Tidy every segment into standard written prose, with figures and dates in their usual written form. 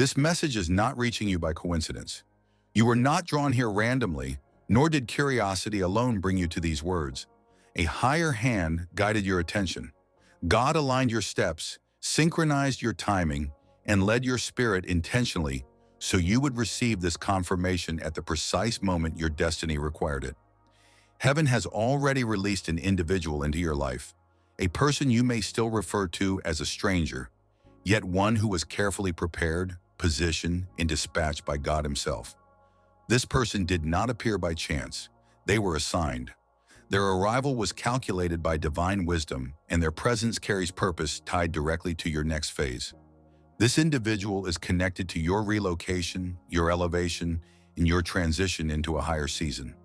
This message is not reaching you by coincidence. You were not drawn here randomly, nor did curiosity alone bring you to these words. A higher hand guided your attention. God aligned your steps, synchronized your timing, and led your spirit intentionally so you would receive this confirmation at the precise moment your destiny required it. Heaven has already released an individual into your life, a person you may still refer to as a stranger, yet one who was carefully prepared, positioned, and dispatched by God Himself. This person did not appear by chance. They were assigned. Their arrival was calculated by divine wisdom, and their presence carries purpose tied directly to your next phase. This individual is connected to your relocation, your elevation, and your transition into a higher season.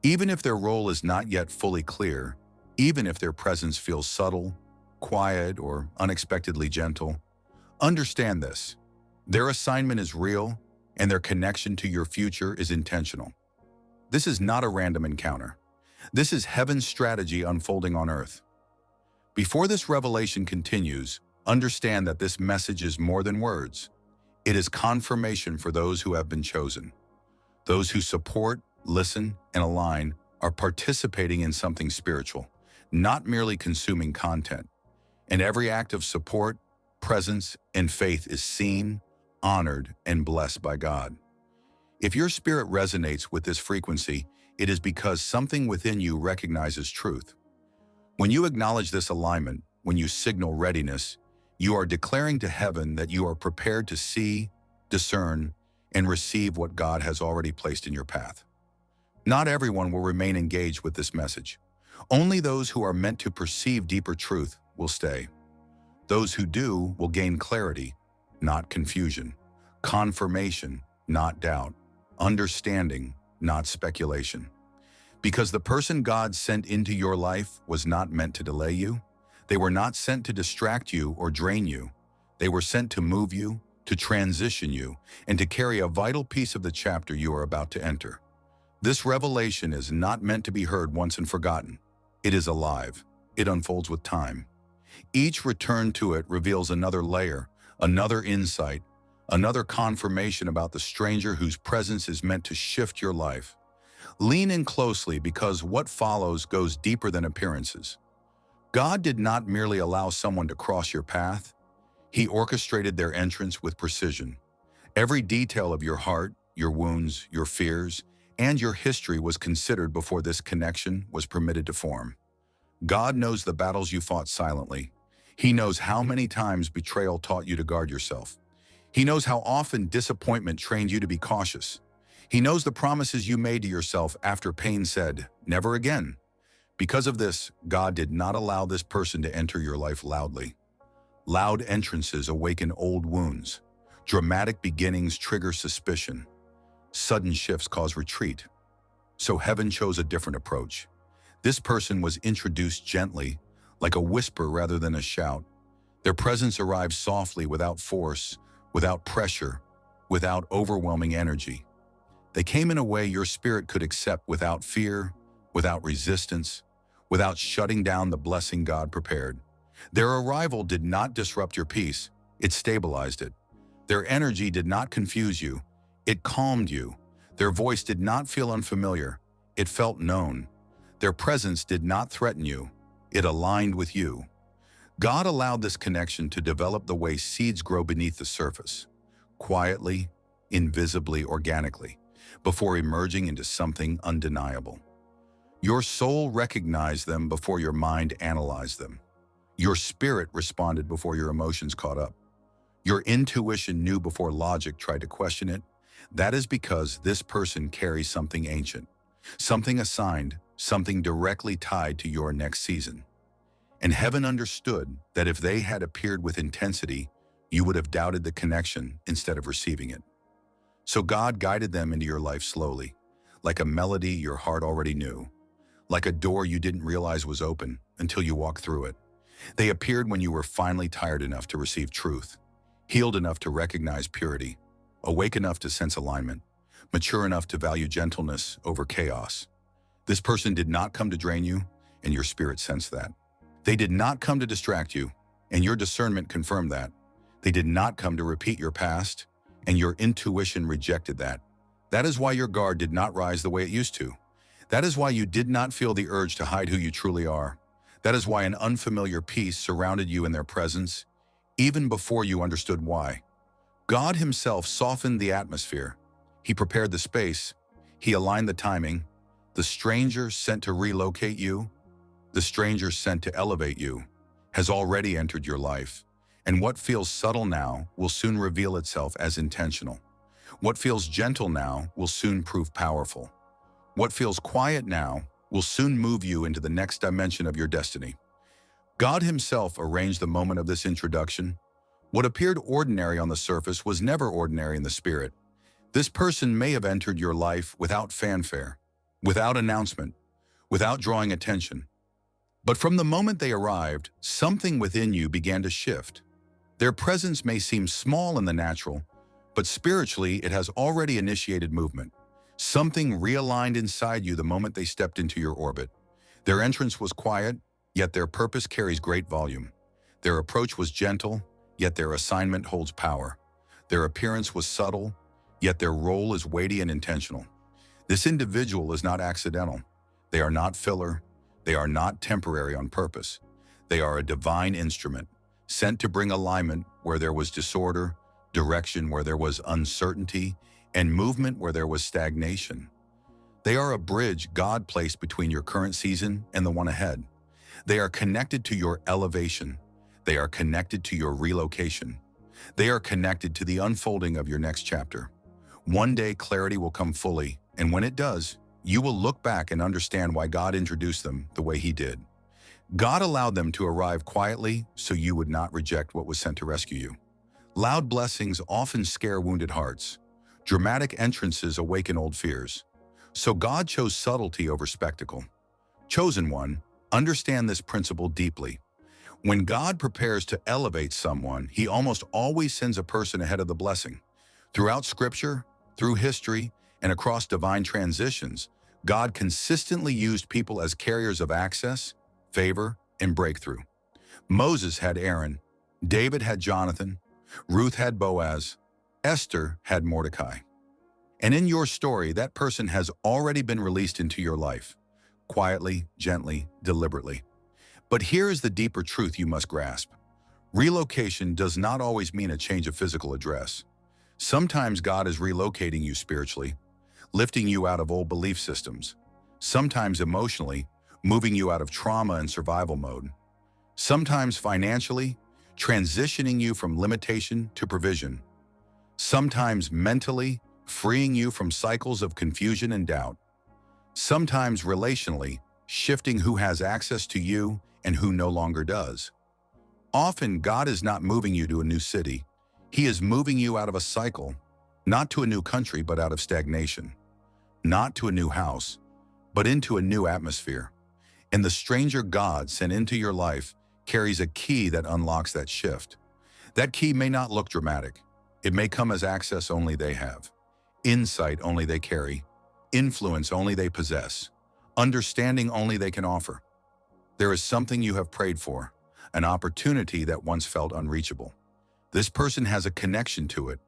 Even if their role is not yet fully clear, even if their presence feels subtle, quiet, or unexpectedly gentle, understand this. Their assignment is real, and their connection to your future is intentional. This is not a random encounter. This is heaven's strategy unfolding on earth. Before this revelation continues, understand that this message is more than words. It is confirmation for those who have been chosen. Those who support, listen, and align are participating in something spiritual, not merely consuming content. And every act of support, presence, and faith is seen, honored, and blessed by God. If your spirit resonates with this frequency, it is because something within you recognizes truth. When you acknowledge this alignment, when you signal readiness, you are declaring to heaven that you are prepared to see, discern, and receive what God has already placed in your path. Not everyone will remain engaged with this message. Only those who are meant to perceive deeper truth will stay. Those who do will gain clarity, not confusion, confirmation, not doubt, understanding, not speculation. Because the person God sent into your life was not meant to delay you. They were not sent to distract you or drain you. They were sent to move you, to transition you, and to carry a vital piece of the chapter you are about to enter. This revelation is not meant to be heard once and forgotten. It is alive. It unfolds with time. Each return to it reveals another layer, another insight, another confirmation about the stranger whose presence is meant to shift your life. Lean in closely because what follows goes deeper than appearances. God did not merely allow someone to cross your path. He orchestrated their entrance with precision. Every detail of your heart, your wounds, your fears, and your history was considered before this connection was permitted to form. God knows the battles you fought silently. He knows how many times betrayal taught you to guard yourself. He knows how often disappointment trained you to be cautious. He knows the promises you made to yourself after pain said, "Never again." Because of this, God did not allow this person to enter your life loudly. Loud entrances awaken old wounds. Dramatic beginnings trigger suspicion. Sudden shifts cause retreat. So heaven chose a different approach. This person was introduced gently, like a whisper rather than a shout. Their presence arrived softly, without force, without pressure, without overwhelming energy. They came in a way your spirit could accept without fear, without resistance, without shutting down the blessing God prepared. Their arrival did not disrupt your peace, it stabilized it. Their energy did not confuse you, it calmed you. Their voice did not feel unfamiliar, it felt known. Their presence did not threaten you, it aligned with you. God allowed this connection to develop the way seeds grow beneath the surface, quietly, invisibly, organically, before emerging into something undeniable. Your soul recognized them before your mind analyzed them. Your spirit responded before your emotions caught up. Your intuition knew before logic tried to question it. That is because this person carries something ancient, something assigned, something directly tied to your next season. And heaven understood that if they had appeared with intensity, you would have doubted the connection instead of receiving it. So God guided them into your life slowly, like a melody your heart already knew, like a door you didn't realize was open until you walked through it. They appeared when you were finally tired enough to receive truth, healed enough to recognize purity, awake enough to sense alignment, mature enough to value gentleness over chaos. This person did not come to drain you, and your spirit sensed that. They did not come to distract you, and your discernment confirmed that. They did not come to repeat your past, and your intuition rejected that. That is why your guard did not rise the way it used to. That is why you did not feel the urge to hide who you truly are. That is why an unfamiliar peace surrounded you in their presence, even before you understood why. God himself softened the atmosphere. He prepared the space. He aligned the timing. The stranger sent to relocate you, the stranger sent to elevate you, has already entered your life. And what feels subtle now will soon reveal itself as intentional. What feels gentle now will soon prove powerful. What feels quiet now will soon move you into the next dimension of your destiny. God himself arranged the moment of this introduction. What appeared ordinary on the surface was never ordinary in the spirit. This person may have entered your life without fanfare, without announcement, without drawing attention. But from the moment they arrived, something within you began to shift. Their presence may seem small in the natural, but spiritually it has already initiated movement. Something realigned inside you the moment they stepped into your orbit. Their entrance was quiet, yet their purpose carries great volume. Their approach was gentle, yet their assignment holds power. Their appearance was subtle, yet their role is weighty and intentional. This individual is not accidental. They are not filler. They are not temporary on purpose. They are a divine instrument, sent to bring alignment where there was disorder, direction where there was uncertainty, and movement where there was stagnation. They are a bridge God placed between your current season and the one ahead. They are connected to your elevation. They are connected to your relocation. They are connected to the unfolding of your next chapter. One day clarity will come fully, and when it does, you will look back and understand why God introduced them the way he did. God allowed them to arrive quietly so you would not reject what was sent to rescue you. Loud blessings often scare wounded hearts. Dramatic entrances awaken old fears. So God chose subtlety over spectacle. Chosen one, understand this principle deeply. When God prepares to elevate someone, he almost always sends a person ahead of the blessing. Throughout Scripture, through history, and across divine transitions, God consistently used people as carriers of access, favor, and breakthrough. Moses had Aaron, David had Jonathan, Ruth had Boaz, Esther had Mordecai. And in your story, that person has already been released into your life, quietly, gently, deliberately. But here is the deeper truth you must grasp. Relocation does not always mean a change of physical address. Sometimes God is relocating you spiritually, lifting you out of old belief systems. Sometimes emotionally, moving you out of trauma and survival mode. Sometimes financially, transitioning you from limitation to provision. Sometimes mentally, freeing you from cycles of confusion and doubt. Sometimes relationally, shifting who has access to you and who no longer does. Often, God is not moving you to a new city. He is moving you out of a cycle, not to a new country, but out of stagnation. Not to a new house, but into a new atmosphere. And the stranger God sent into your life carries a key that unlocks that shift. That key may not look dramatic. It may come as access only they have, insight only they carry, influence only they possess, understanding only they can offer. There is something you have prayed for, an opportunity that once felt unreachable. This person has a connection to it.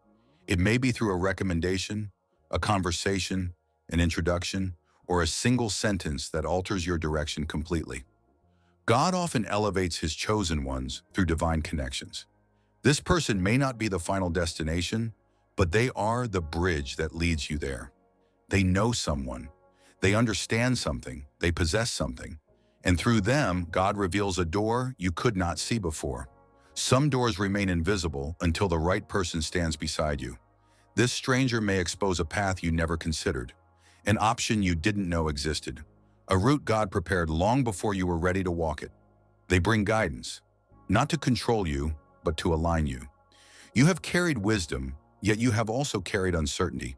It may be through a recommendation, a conversation, an introduction, or a single sentence that alters your direction completely. God often elevates his chosen ones through divine connections. This person may not be the final destination, but they are the bridge that leads you there. They know someone, they understand something, they possess something, and through them, God reveals a door you could not see before. Some doors remain invisible until the right person stands beside you. This stranger may expose a path you never considered, an option you didn't know existed, a route God prepared long before you were ready to walk it. They bring guidance, not to control you, but to align you. You have carried wisdom, yet you have also carried uncertainty.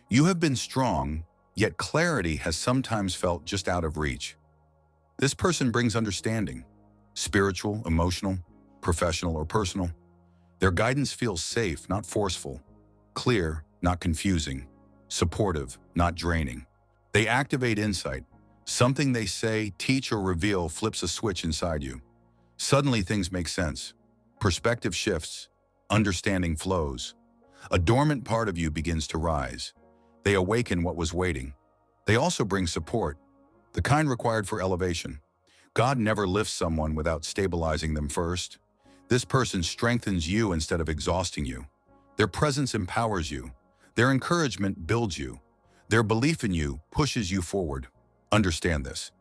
You have been strong, yet clarity has sometimes felt just out of reach. This person brings understanding, spiritual, emotional, professional, or personal. Their guidance feels safe, not forceful, clear, not confusing, supportive, not draining. They activate insight. Something they say, teach, or reveal flips a switch inside you. Suddenly things make sense. Perspective shifts, understanding flows. A dormant part of you begins to rise. They awaken what was waiting. They also bring support, the kind required for elevation. God never lifts someone without stabilizing them first. This person strengthens you instead of exhausting you. Their presence empowers you. Their encouragement builds you. Their belief in you pushes you forward. Understand this.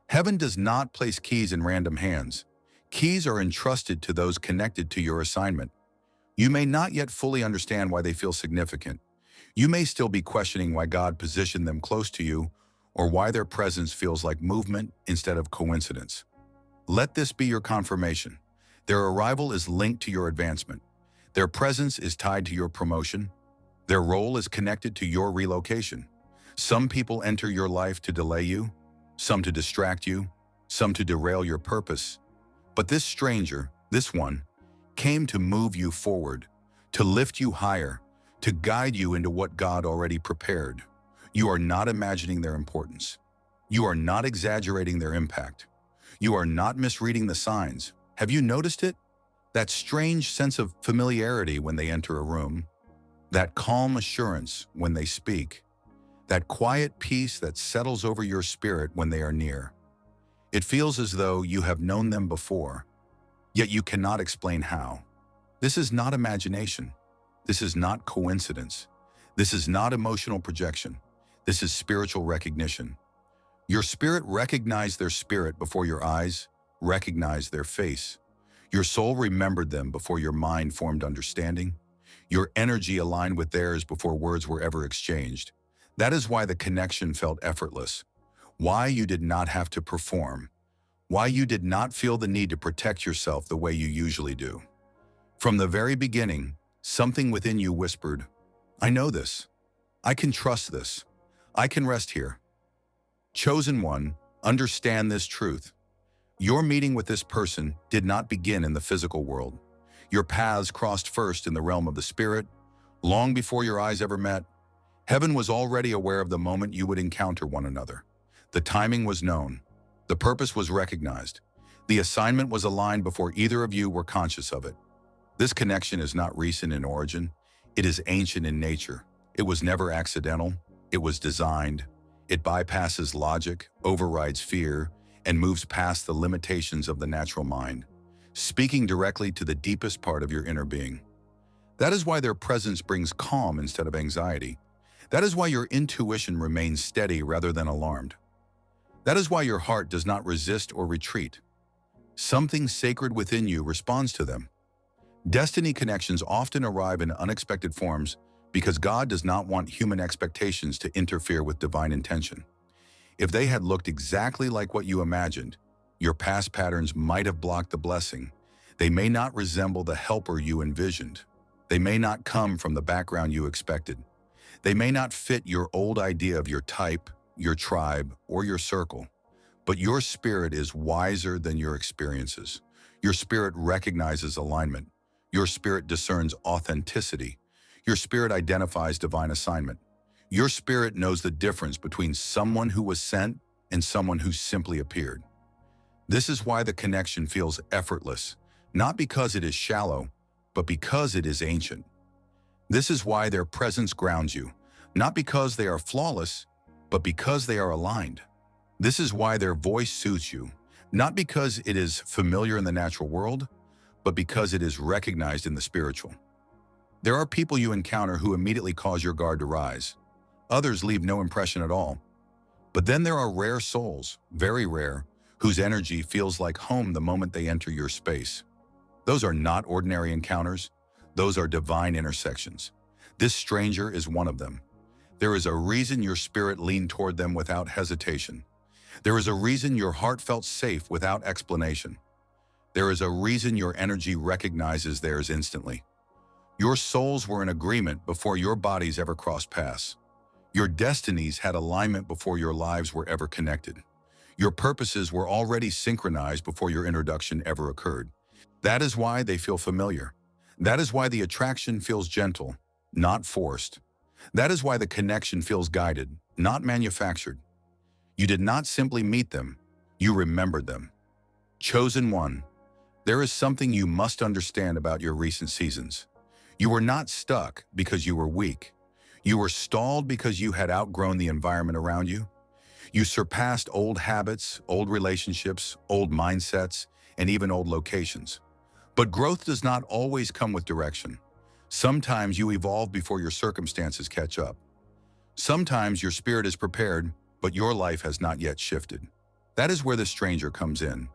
Heaven does not place keys in random hands. Keys are entrusted to those connected to your assignment. You may not yet fully understand why they feel significant. You may still be questioning why God positioned them close to you, or why their presence feels like movement instead of coincidence. Let this be your confirmation. Their arrival is linked to your advancement. Their presence is tied to your promotion. Their role is connected to your relocation. Some people enter your life to delay you, some to distract you, some to derail your purpose. But this stranger, this one, came to move you forward, to lift you higher, to guide you into what God already prepared. You are not imagining their importance. You are not exaggerating their impact. You are not misreading the signs. Have you noticed it? That strange sense of familiarity when they enter a room, that calm assurance when they speak, that quiet peace that settles over your spirit when they are near. It feels as though you have known them before, yet you cannot explain how. This is not imagination. This is not coincidence. This is not emotional projection. This is spiritual recognition. Your spirit recognized their spirit before your eyes recognized their face. Your soul remembered them before your mind formed understanding. Your energy aligned with theirs before words were ever exchanged. That is why the connection felt effortless. Why you did not have to perform. Why you did not feel the need to protect yourself the way you usually do. From the very beginning, something within you whispered, "I know this. I can trust this. I can rest here." Chosen one, understand this truth. Your meeting with this person did not begin in the physical world. Your paths crossed first in the realm of the spirit. Long before your eyes ever met, heaven was already aware of the moment you would encounter one another. The timing was known. The purpose was recognized. The assignment was aligned before either of you were conscious of it. This connection is not recent in origin. It is ancient in nature. It was never accidental. It was designed. It bypasses logic, overrides fear, and moves past the limitations of the natural mind, speaking directly to the deepest part of your inner being. That is why their presence brings calm instead of anxiety. That is why your intuition remains steady rather than alarmed. That is why your heart does not resist or retreat. Something sacred within you responds to them. Destiny connections often arrive in unexpected forms because God does not want human expectations to interfere with divine intention. If they had looked exactly like what you imagined, your past patterns might have blocked the blessing. They may not resemble the helper you envisioned. They may not come from the background you expected. They may not fit your old idea of your type, your tribe, or your circle. But your spirit is wiser than your experiences. Your spirit recognizes alignment. Your spirit discerns authenticity. Your spirit identifies divine assignment. Your spirit knows the difference between someone who was sent and someone who simply appeared. This is why the connection feels effortless, not because it is shallow, but because it is ancient. This is why their presence grounds you, not because they are flawless, but because they are aligned. This is why their voice suits you, not because it is familiar in the natural world, but because it is recognized in the spiritual. There are people you encounter who immediately cause your guard to rise. Others leave no impression at all. But then there are rare souls, very rare, whose energy feels like home the moment they enter your space. Those are not ordinary encounters. Those are divine intersections. This stranger is one of them. There is a reason your spirit leaned toward them without hesitation. There is a reason your heart felt safe without explanation. There is a reason your energy recognizes theirs instantly. Your souls were in agreement before your bodies ever crossed paths. Your destinies had alignment before your lives were ever connected. Your purposes were already synchronized before your introduction ever occurred. That is why they feel familiar. That is why the attraction feels gentle, not forced. That is why the connection feels guided, not manufactured. You did not simply meet them, you remembered them. Chosen one, there is something you must understand about your recent seasons. You were not stuck because you were weak. You were stalled because you had outgrown the environment around you. You surpassed old habits, old relationships, old mindsets, and even old locations. But growth does not always come with direction. Sometimes you evolve before your circumstances catch up. Sometimes your spirit is prepared, but your life has not yet shifted. That is where the stranger comes in.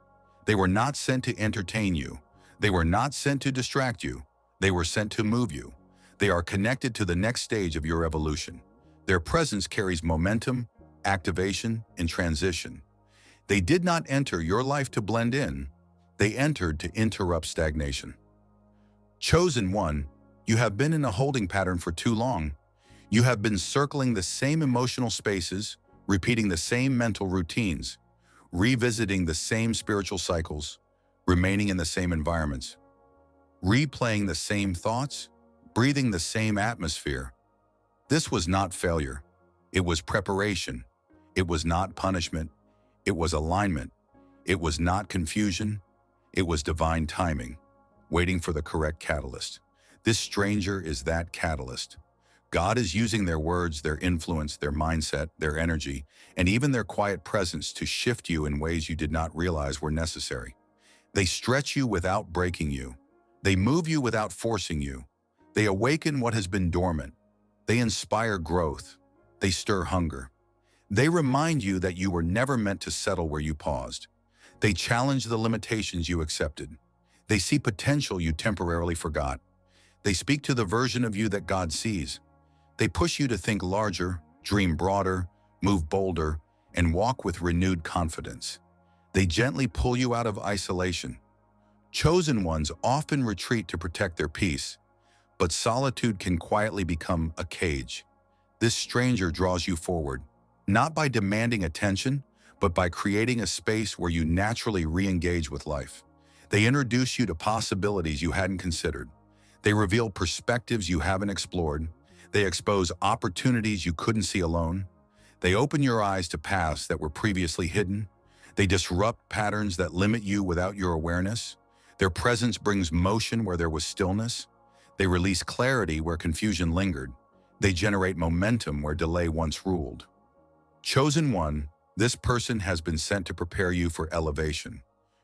They were not sent to entertain you. They were not sent to distract you. They were sent to move you. They are connected to the next stage of your evolution. Their presence carries momentum, activation, and transition. They did not enter your life to blend in. They entered to interrupt stagnation. Chosen one, you have been in a holding pattern for too long. You have been circling the same emotional spaces, repeating the same mental routines, revisiting the same spiritual cycles, remaining in the same environments, replaying the same thoughts, breathing the same atmosphere. This was not failure. It was preparation. It was not punishment. It was alignment. It was not confusion. It was divine timing, waiting for the correct catalyst. This stranger is that catalyst. God is using their words, their influence, their mindset, their energy, and even their quiet presence to shift you in ways you did not realize were necessary. They stretch you without breaking you. They move you without forcing you. They awaken what has been dormant. They inspire growth. They stir hunger. They remind you that you were never meant to settle where you paused. They challenge the limitations you accepted. They see potential you temporarily forgot. They speak to the version of you that God sees. They push you to think larger, dream broader, move bolder, and walk with renewed confidence. They gently pull you out of isolation. Chosen ones often retreat to protect their peace, but solitude can quietly become a cage. This stranger draws you forward, not by demanding attention, but by creating a space where you naturally re-engage with life. They introduce you to possibilities you hadn't considered. They reveal perspectives you haven't explored. They expose opportunities you couldn't see alone. They open your eyes to paths that were previously hidden. They disrupt patterns that limit you without your awareness. Their presence brings motion where there was stillness. They release clarity where confusion lingered. They generate momentum where delay once ruled. Chosen one, this person has been sent to prepare you for elevation.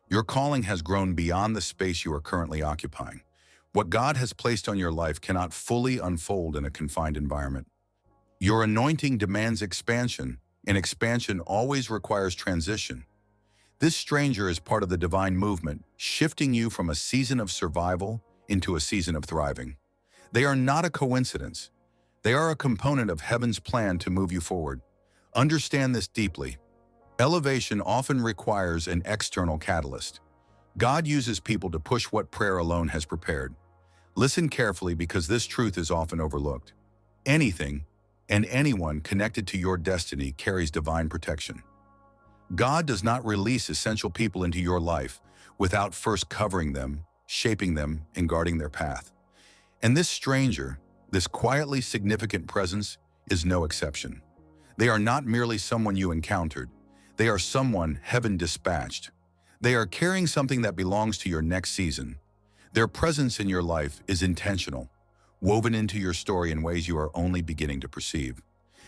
Your calling has grown beyond the space you are currently occupying. What God has placed on your life cannot fully unfold in a confined environment. Your anointing demands expansion, and expansion always requires transition. This stranger is part of the divine movement, shifting you from a season of survival into a season of thriving. They are not a coincidence. They are a component of heaven's plan to move you forward. Understand this deeply. Elevation often requires an external catalyst. God uses people to push what prayer alone has prepared. Listen carefully because this truth is often overlooked. Anything and anyone connected to your destiny carries divine protection. God does not release essential people into your life without first covering them, shaping them, and guarding their path. And this stranger, this quietly significant presence, is no exception. They are not merely someone you encountered. They are someone heaven dispatched. They are carrying something that belongs to your next season. Their presence in your life is intentional, woven into your story in ways you are only beginning to perceive.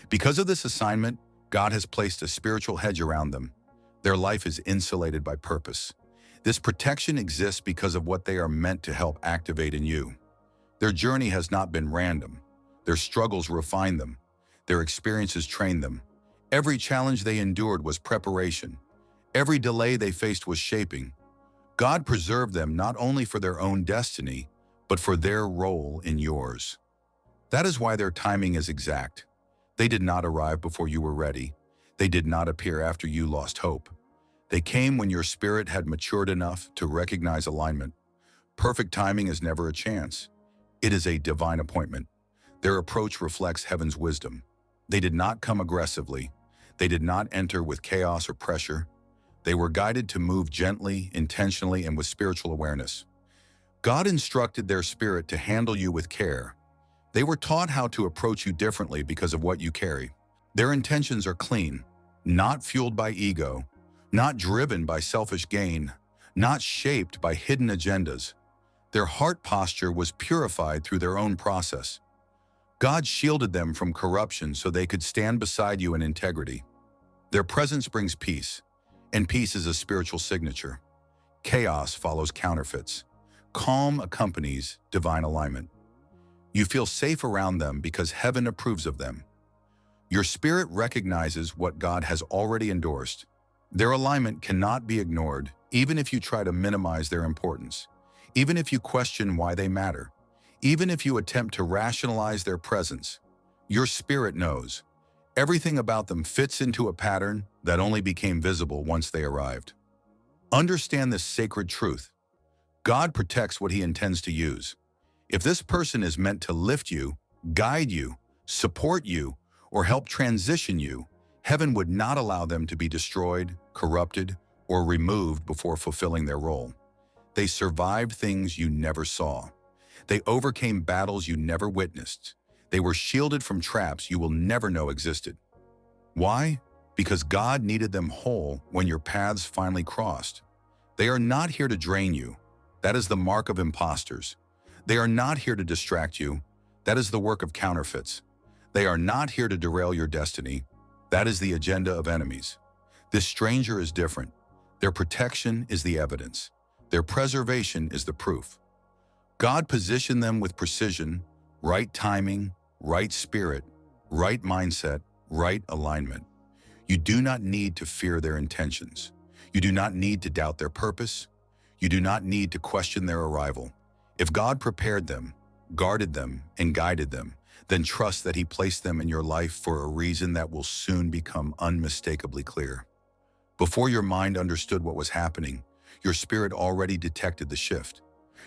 Because of this assignment, God has placed a spiritual hedge around them. Their life is insulated by purpose. This protection exists because of what they are meant to help activate in you. Their journey has not been random. Their struggles refine them. Their experiences train them. Every challenge they endured was preparation. Every delay they faced was shaping. God preserved them not only for their own destiny, but for their role in yours. That is why their timing is exact. They did not arrive before you were ready. They did not appear after you lost hope. They came when your spirit had matured enough to recognize alignment. Perfect timing is never a chance. It is a divine appointment. Their approach reflects heaven's wisdom. They did not come aggressively. They did not enter with chaos or pressure. They were guided to move gently, intentionally, and with spiritual awareness. God instructed their spirit to handle you with care. They were taught how to approach you differently because of what you carry. Their intentions are clean, not fueled by ego, not driven by selfish gain, not shaped by hidden agendas. Their heart posture was purified through their own process. God shielded them from corruption so they could stand beside you in integrity. Their presence brings peace, and peace is a spiritual signature. Chaos follows counterfeits. Calm accompanies divine alignment. You feel safe around them because heaven approves of them. Your spirit recognizes what God has already endorsed. Their alignment cannot be ignored, even if you try to minimize their importance, even if you question why they matter, even if you attempt to rationalize their presence. Your spirit knows. Everything about them fits into a pattern that only became visible once they arrived. Understand this sacred truth. God protects what he intends to use. If this person is meant to lift you, guide you, support you, or help transition you, heaven would not allow them to be destroyed, corrupted, or removed before fulfilling their role. They survived things you never saw. They overcame battles you never witnessed. They were shielded from traps you will never know existed. Why? Because God needed them whole when your paths finally crossed. They are not here to drain you. That is the mark of imposters. They are not here to distract you. That is the work of counterfeits. They are not here to derail your destiny. That is the agenda of enemies. This stranger is different. Their protection is the evidence. Their preservation is the proof. God positioned them with precision, right timing, right spirit, right mindset, right alignment. You do not need to fear their intentions. You do not need to doubt their purpose. You do not need to question their arrival. If God prepared them, guarded them, and guided them, then trust that he placed them in your life for a reason that will soon become unmistakably clear. Before your mind understood what was happening, your spirit already detected the shift.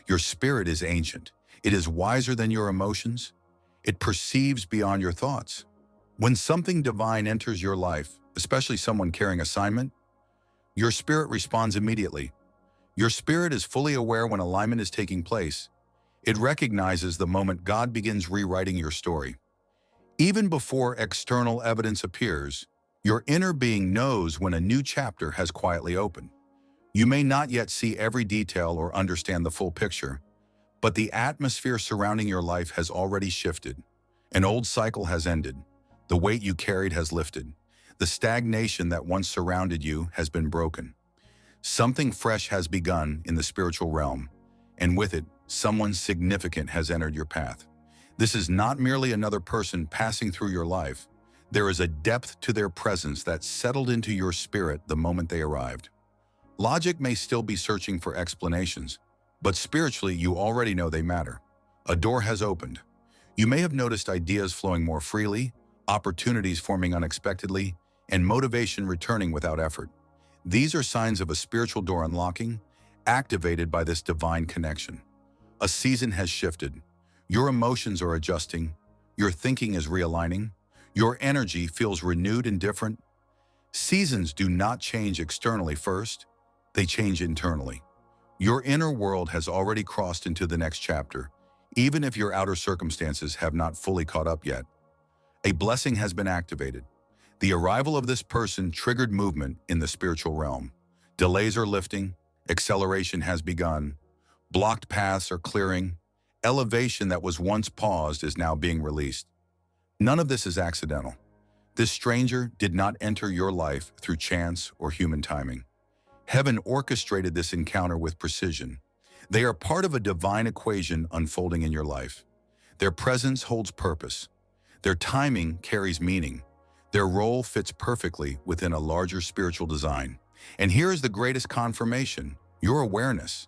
Your spirit is ancient. It is wiser than your emotions. It perceives beyond your thoughts. When something divine enters your life, especially someone carrying assignment, your spirit responds immediately. Your spirit is fully aware when alignment is taking place. It recognizes the moment God begins rewriting your story. Even before external evidence appears, your inner being knows when a new chapter has quietly opened. You may not yet see every detail or understand the full picture, but the atmosphere surrounding your life has already shifted. An old cycle has ended. The weight you carried has lifted. The stagnation that once surrounded you has been broken. Something fresh has begun in the spiritual realm, and with it, someone significant has entered your path. This is not merely another person passing through your life. There is a depth to their presence that settled into your spirit the moment they arrived. Logic may still be searching for explanations, but spiritually you already know they matter. A door has opened. You may have noticed ideas flowing more freely, opportunities forming unexpectedly, and motivation returning without effort. These are signs of a spiritual door unlocking, activated by this divine connection. A season has shifted. Your emotions are adjusting. Your thinking is realigning. Your energy feels renewed and different. Seasons do not change externally first. They change internally. Your inner world has already crossed into the next chapter, even if your outer circumstances have not fully caught up yet. A blessing has been activated. The arrival of this person triggered movement in the spiritual realm. Delays are lifting. Acceleration has begun. Blocked paths are clearing. Elevation that was once paused is now being released. None of this is accidental. This stranger did not enter your life through chance or human timing. Heaven orchestrated this encounter with precision. They are part of a divine equation unfolding in your life. Their presence holds purpose. Their timing carries meaning. Their role fits perfectly within a larger spiritual design. And here is the greatest confirmation: your awareness.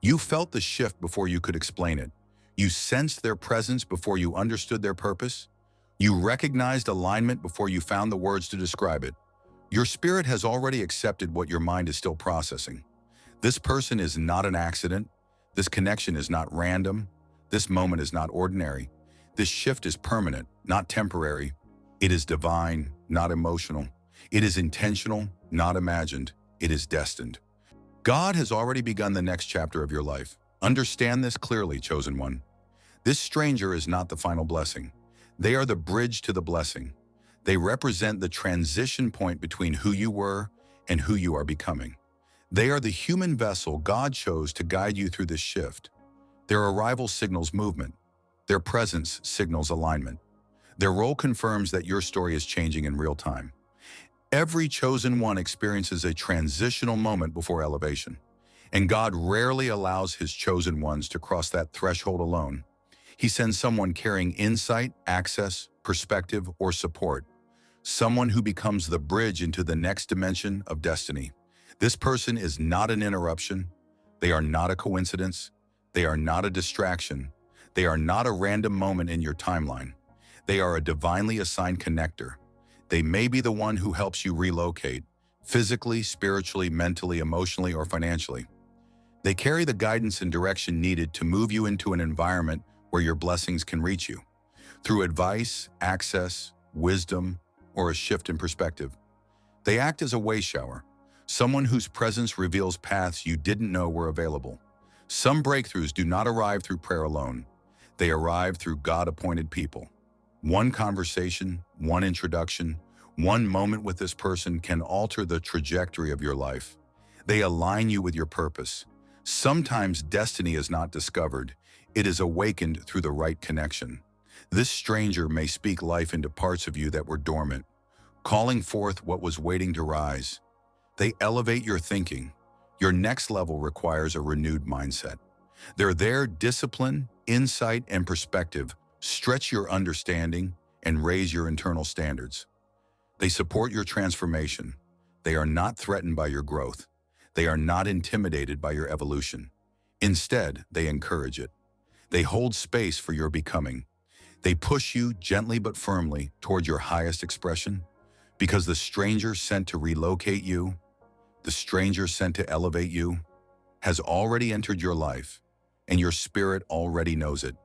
You felt the shift before you could explain it. You sensed their presence before you understood their purpose. You recognized alignment before you found the words to describe it. Your spirit has already accepted what your mind is still processing. This person is not an accident. This connection is not random. This moment is not ordinary. This shift is permanent, not temporary. It is divine, not emotional. It is intentional, not imagined. It is destined. God has already begun the next chapter of your life. Understand this clearly, chosen one. This stranger is not the final blessing. They are the bridge to the blessing. They represent the transition point between who you were and who you are becoming. They are the human vessel God chose to guide you through this shift. Their arrival signals movement. Their presence signals alignment. Their role confirms that your story is changing in real time. Every chosen one experiences a transitional moment before elevation, and God rarely allows his chosen ones to cross that threshold alone. He sends someone carrying insight, access, perspective, or support, someone who becomes the bridge into the next dimension of destiny. This person is not an interruption. They are not a coincidence. They are not a distraction. They are not a random moment in your timeline. They are a divinely assigned connector. They may be the one who helps you relocate, physically, spiritually, mentally, emotionally, or financially. They carry the guidance and direction needed to move you into an environment where your blessings can reach you, through advice, access, wisdom, or a shift in perspective. They act as a way shower, someone whose presence reveals paths you didn't know were available. Some breakthroughs do not arrive through prayer alone. They arrive through God-appointed people. One conversation, one introduction, one moment with this person can alter the trajectory of your life. They align you with your purpose. Sometimes destiny is not discovered. It is awakened through the right connection. This stranger may speak life into parts of you that were dormant, calling forth what was waiting to rise. They elevate your thinking. Your next level requires a renewed mindset. Their discipline, insight, and perspective stretch your understanding and raise your internal standards. They support your transformation. They are not threatened by your growth. They are not intimidated by your evolution. Instead, they encourage it. They hold space for your becoming. They push you gently but firmly toward your highest expression, because the stranger sent to relocate you, the stranger sent to elevate you, has already entered your life, and your spirit already knows it.